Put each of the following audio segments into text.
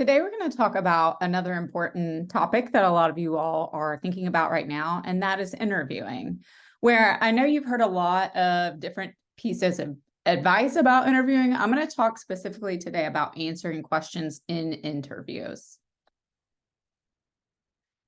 Today, we're going to talk about another important topic that a lot of you all are thinking about right now, and that is interviewing, where I know you've heard a lot of different pieces of advice about interviewing. I'm going to talk specifically today about answering questions in interviews.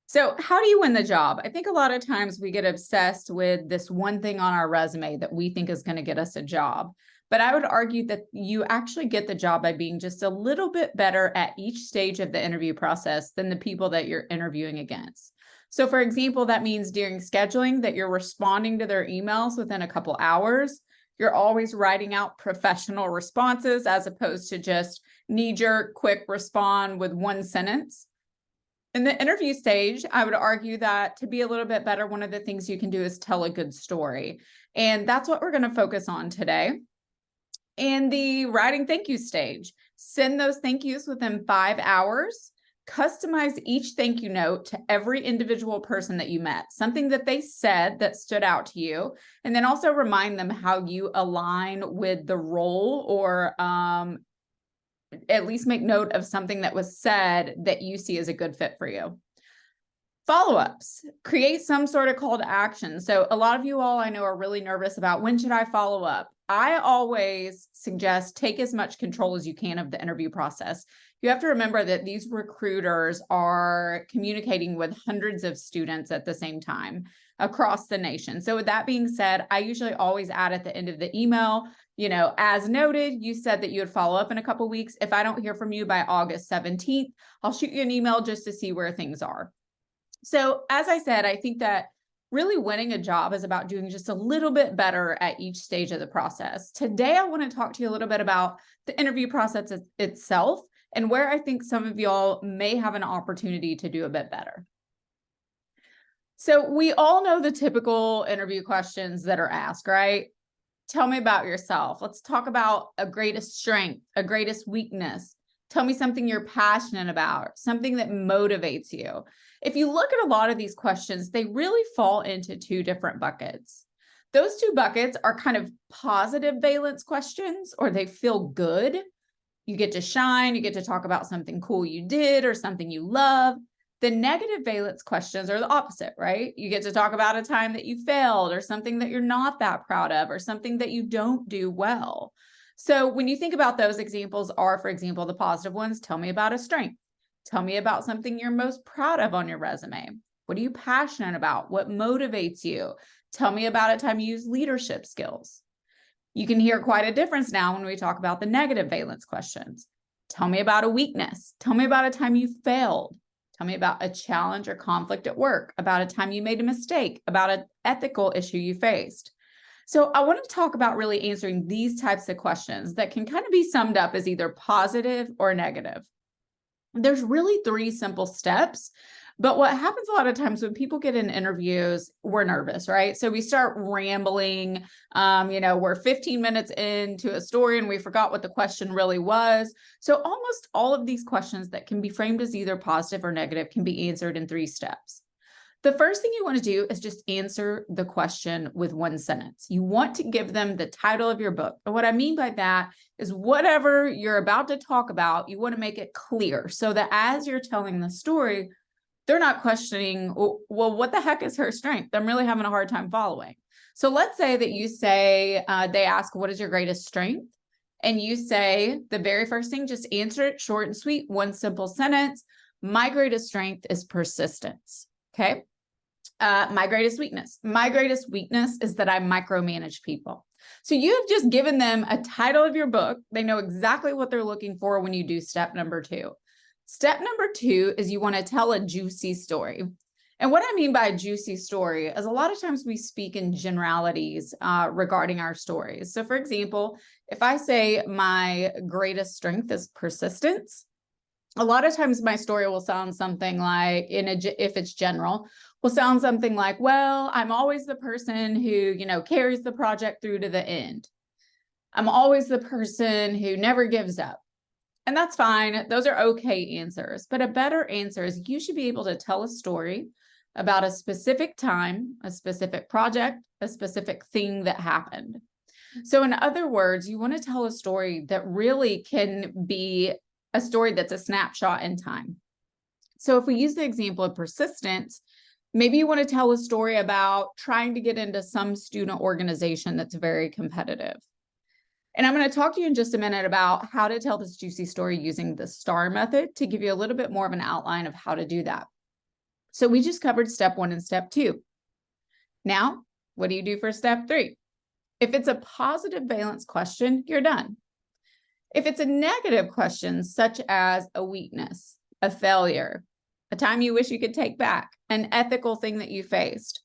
So how do you win the job? I think a lot of times we get obsessed with this one thing on our resume that we think is going to get us a job. But I would argue that you actually get the job by being just a little bit better at each stage of the interview process than the people that you're interviewing against. So for example, that means during scheduling that you're responding to their emails within a couple hours. You're always writing out professional responses as opposed to just knee-jerk, quick respond with one sentence. In the interview stage, I would argue that to be a little bit better, one of the things you can do is tell a good story. And that's what we're going to focus on today. In the writing thank you stage, send those thank yous within 5 hours. Customize each thank you note to every individual person that you met, something that they said that stood out to you, and then also remind them how you align with the role, or at least make note of something that was said that you see as a good fit for you. Follow-ups, create some sort of call to action. So a lot of you all I know are really nervous about when should I follow up? I always suggest take as much control as you can of the interview process. You have to remember that these recruiters are communicating with hundreds of students at the same time across the nation. So with that being said, I usually always add at the end of the email, as noted, you said that you would follow up in a couple of weeks. If I don't hear from you by August 17th, I'll shoot you an email just to see where things are. So as I said, I think that really winning a job is about doing just a little bit better at each stage of the process. Today, I want to talk to you a little bit about the interview process itself and where I think some of y'all may have an opportunity to do a bit better. So we all know the typical interview questions that are asked, right? Tell me about yourself. Let's talk about a greatest strength, a greatest weakness. Tell me something you're passionate about, something that motivates you. If you look at a lot of these questions, they really fall into two different buckets. Those two buckets are kind of positive valence questions, or they feel good. You get to shine, you get to talk about something cool you did or something you love. The negative valence questions are the opposite, right? You get to talk about a time that you failed or something that you're not that proud of or something that you don't do well. So when you think about those examples are, for example, the positive ones, tell me about a strength. Tell me about something you're most proud of on your resume. What are you passionate about? What motivates you? Tell me about a time you use leadership skills. You can hear quite a difference now when we talk about the negative valence questions. Tell me about a weakness. Tell me about a time you failed. Tell me about a challenge or conflict at work, about a time you made a mistake, about an ethical issue you faced. So I want to talk about really answering these types of questions that can kind of be summed up as either positive or negative. There's really 3 simple steps, but what happens a lot of times when people get in interviews, we're nervous, right? So we start rambling, we're 15 minutes into a story and we forgot what the question really was. So almost all of these questions that can be framed as either positive or negative can be answered in 3 steps. The first thing you want to do is just answer the question with one sentence. You want to give them the title of your book. And what I mean by that is whatever you're about to talk about, you want to make it clear so that as you're telling the story, they're not questioning, well, what the heck is her strength? I'm really having a hard time following. So let's say that you say, they ask, what is your greatest strength? And you say the very first thing, just answer it short and sweet, one simple sentence. My greatest strength is persistence. Okay. My greatest weakness. My greatest weakness is that I micromanage people. So you have just given them a title of your book. They know exactly what they're looking for when you do step number 2. Step number 2 is you want to tell a juicy story. And what I mean by a juicy story is a lot of times we speak in generalities regarding our stories. So for example, if I say my greatest strength is persistence, a lot of times my story will sound something like, if it's general, will sound something like, well, I'm always the person who, carries the project through to the end. I'm always the person who never gives up. And that's fine. Those are okay answers. But a better answer is you should be able to tell a story about a specific time, a specific project, a specific thing that happened. So in other words, you want to tell a story that really can be a story that's a snapshot in time. So if we use the example of persistence, maybe you want to tell a story about trying to get into some student organization that's very competitive. And I'm going to talk to you in just a minute about how to tell this juicy story using the STAR method to give you a little bit more of an outline of how to do that. So we just covered step 1 and step 2. Now, what do you do for step 3? If it's a positive valence question, you're done. If it's a negative question, such as a weakness, a failure, a time you wish you could take back, an ethical thing that you faced,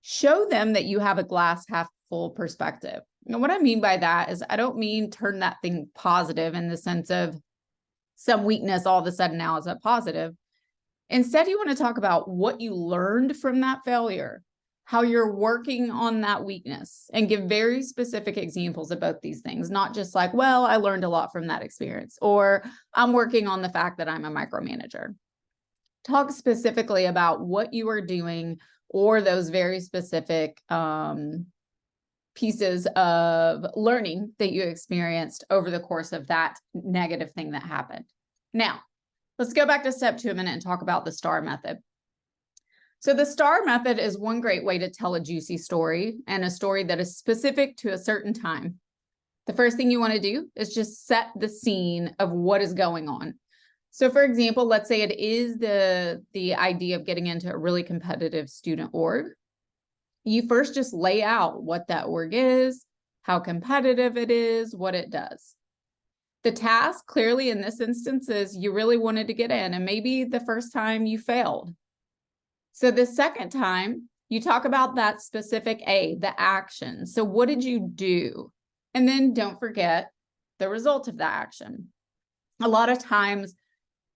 show them that you have a glass half full perspective. And what I mean by that is I don't mean turn that thing positive in the sense of some weakness all of a sudden now is a positive. Instead, you want to talk about what you learned from that failure, how you're working on that weakness, and give very specific examples of both these things, not just like, well, I learned a lot from that experience, or I'm working on the fact that I'm a micromanager. Talk specifically about what you are doing or those very specific pieces of learning that you experienced over the course of that negative thing that happened. Now, let's go back to step 2 a minute and talk about the STAR method. So the STAR method is one great way to tell a juicy story and a story that is specific to a certain time. The first thing you want to do is just set the scene of what is going on. So for example, let's say it is the idea of getting into a really competitive student org. You first just lay out what that org is, how competitive it is, what it does. The task clearly in this instance is you really wanted to get in, and maybe the first time you failed. So the second time you talk about that specific the action. So what did you do? And then don't forget the result of that action. A lot of times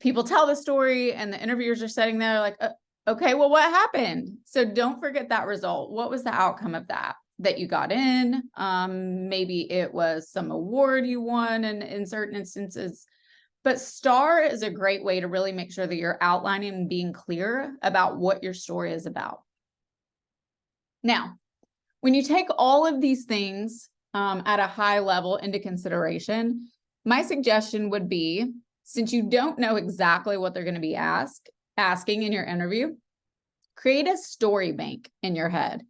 people tell the story and the interviewers are sitting there like, okay, well, what happened? So don't forget that result. What was the outcome of that you got in? Maybe it was some award you won in certain instances. But STAR is a great way to really make sure that you're outlining and being clear about what your story is about. Now, when you take all of these things at a high level into consideration, my suggestion would be, since you don't know exactly what they're going to be asking in your interview, create a story bank in your head.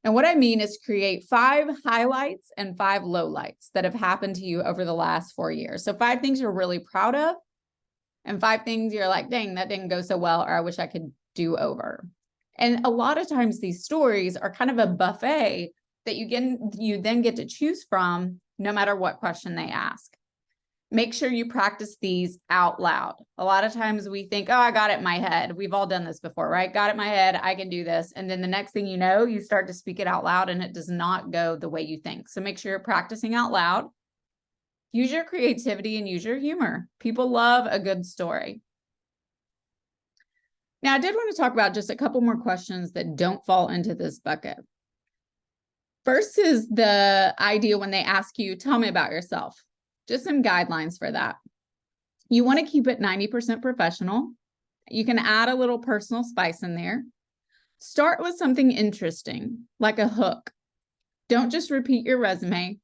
And what I mean is create 5 highlights and 5 lowlights that have happened to you over the last 4 years. So 5 things you're really proud of and 5 things you're like, dang, that didn't go so well, or I wish I could do over. And a lot of times these stories are kind of a buffet that you then get to choose from no matter what question they ask. Make sure you practice these out loud. A lot of times we think, oh, I got it in my head. We've all done this before, right? Got it in my head. I can do this. And then the next thing you know, you start to speak it out loud and it does not go the way you think. So make sure you're practicing out loud. Use your creativity and use your humor. People love a good story. Now, I did want to talk about just a couple more questions that don't fall into this bucket. First is the idea when they ask you, tell me about yourself. Just some guidelines for that. You want to keep it 90% professional. You can add a little personal spice in there. Start with something interesting, like a hook. Don't just repeat your resume,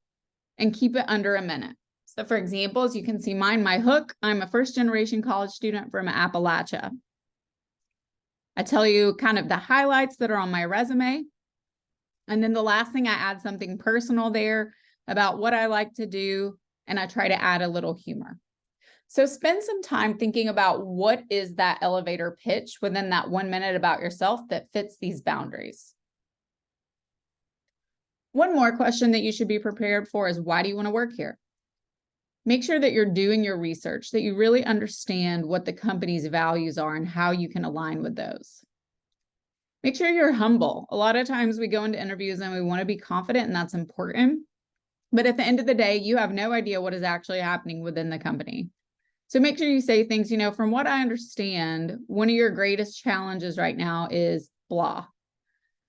and keep it under a minute. So for example, as you can see mine, my hook, I'm a first-generation college student from Appalachia. I tell you kind of the highlights that are on my resume. And then the last thing, I add something personal there about what I like to do, and I try to add a little humor. So spend some time thinking about what is that elevator pitch within that 1 minute about yourself that fits these boundaries. One more question that you should be prepared for is, why do you want to work here? Make sure that you're doing your research, that you really understand what the company's values are and how you can align with those. Make sure you're humble. A lot of times we go into interviews and we want to be confident, and that's important. But at the end of the day, you have no idea what is actually happening within the company. So make sure you say things, from what I understand, one of your greatest challenges right now is blah.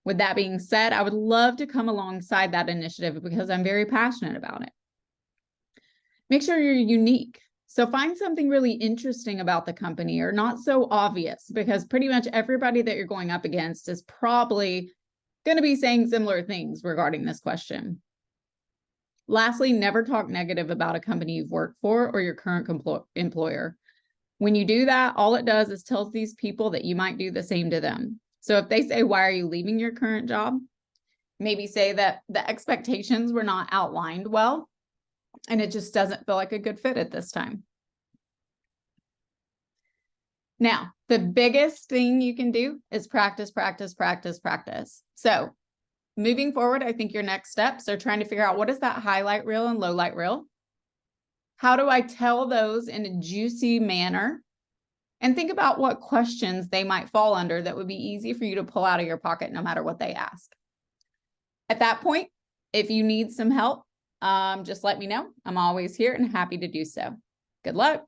With that being said, I would love to come alongside that initiative because I'm very passionate about it. Make sure you're unique. So find something really interesting about the company or not so obvious, because pretty much everybody that you're going up against is probably going to be saying similar things regarding this question. Lastly, never talk negative about a company you've worked for or your current employer. When you do that, all it does is tells these people that you might do the same to them. So if they say, why are you leaving your current job? Maybe say that the expectations were not outlined well, and it just doesn't feel like a good fit at this time. Now, the biggest thing you can do is practice, practice, practice, practice. So moving forward, I think your next steps are trying to figure out what is that highlight reel and low light reel? How do I tell those in a juicy manner? And think about what questions they might fall under that would be easy for you to pull out of your pocket no matter what they ask. At that point, if you need some help, just let me know. I'm always here and happy to do so. Good luck.